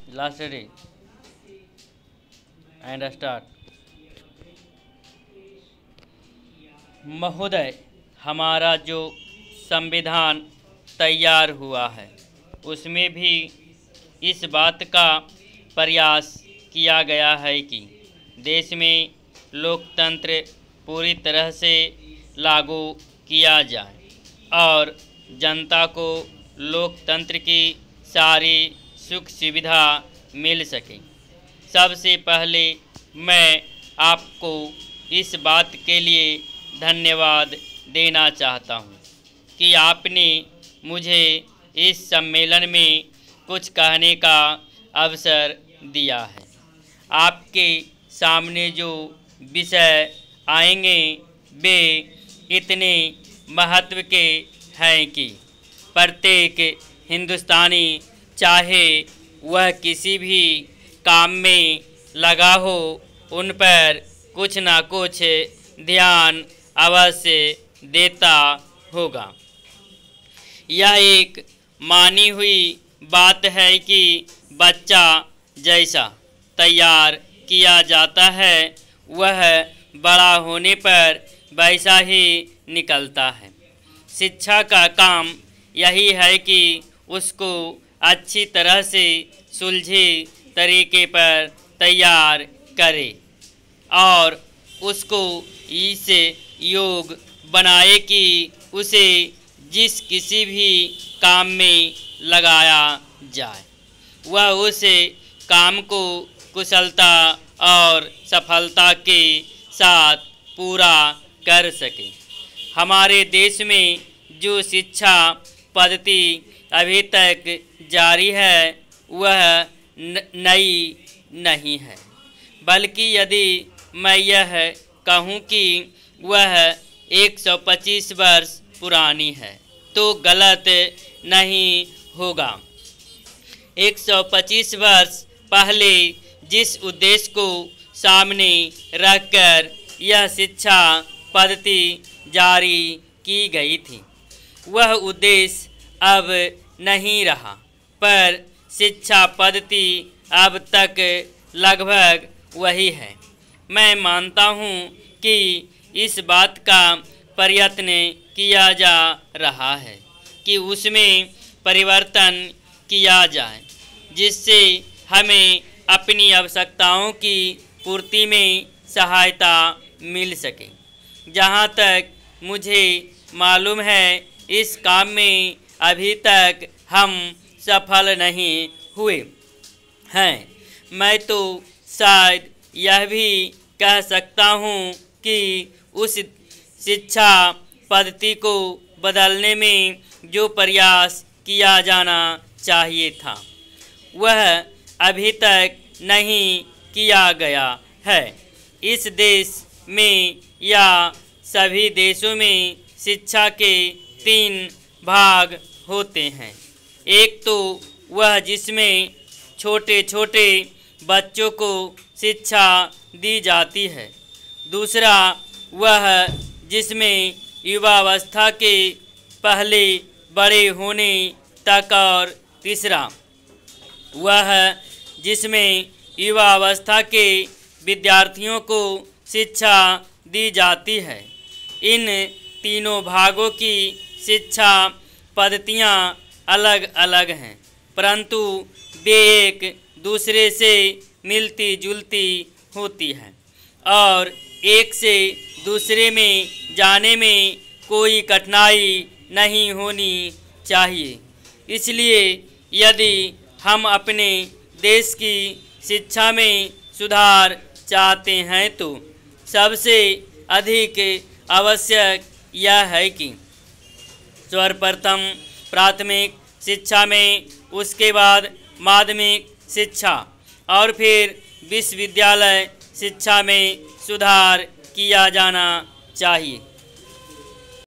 Last day and start. महोदय, हमारा जो संविधान तैयार हुआ है उसमें भी इस बात का प्रयास किया गया है कि देश में लोकतंत्र पूरी तरह से लागू किया जाए और जनता को लोकतंत्र की सारी सुख सुविधा मिल सके। सबसे पहले मैं आपको इस बात के लिए धन्यवाद देना चाहता हूँ कि आपने मुझे इस सम्मेलन में कुछ कहने का अवसर दिया है। आपके सामने जो विषय आएंगे वे इतने महत्व के हैं कि प्रत्येक हिंदुस्तानी चाहे वह किसी भी काम में लगा हो उन पर कुछ न कुछ ध्यान अवश्य देता होगा। यह एक मानी हुई बात है कि बच्चा जैसा तैयार किया जाता है वह बड़ा होने पर वैसा ही निकलता है। शिक्षा का काम यही है कि उसको अच्छी तरह से सुलझे तरीके पर तैयार करे और उसको इस योग बनाए कि उसे जिस किसी भी काम में लगाया जाए वह उस काम को कुशलता और सफलता के साथ पूरा कर सके। हमारे देश में जो शिक्षा पद्धति अभी तक जारी है वह नई नहीं है, बल्कि यदि मैं यह कहूँ कि वह 125 वर्ष पुरानी है तो गलत नहीं होगा। 125 वर्ष पहले जिस उद्देश्य को सामने रखकर यह शिक्षा पद्धति जारी की गई थी वह उद्देश्य अब नहीं रहा, पर शिक्षा पद्धति अब तक लगभग वही है। मैं मानता हूँ कि इस बात का प्रयत्न किया जा रहा है कि उसमें परिवर्तन किया जाए जिससे हमें अपनी आवश्यकताओं की पूर्ति में सहायता मिल सके। जहाँ तक मुझे मालूम है इस काम में अभी तक हम सफल नहीं हुए हैं। मैं तो शायद यह भी कह सकता हूँ कि उस शिक्षा पद्धति को बदलने में जो प्रयास किया जाना चाहिए था वह अभी तक नहीं किया गया है। इस देश में या सभी देशों में शिक्षा के 3 भाग होते हैं। एक तो वह जिसमें छोटे छोटे बच्चों को शिक्षा दी जाती है, दूसरा वह जिसमें युवावस्था के पहले बड़े होने तक और तीसरा वह जिसमें युवावस्था के विद्यार्थियों को शिक्षा दी जाती है। इन तीनों भागों की शिक्षा पद्धतियाँ अलग अलग हैं, परंतु वे एक दूसरे से मिलती जुलती होती हैं और एक से दूसरे में जाने में कोई कठिनाई नहीं होनी चाहिए। इसलिए यदि हम अपने देश की शिक्षा में सुधार चाहते हैं तो सबसे अधिक आवश्यक यह है कि सर्वप्रथम प्राथमिक शिक्षा में, उसके बाद माध्यमिक शिक्षा और फिर विश्वविद्यालय शिक्षा में सुधार किया जाना चाहिए।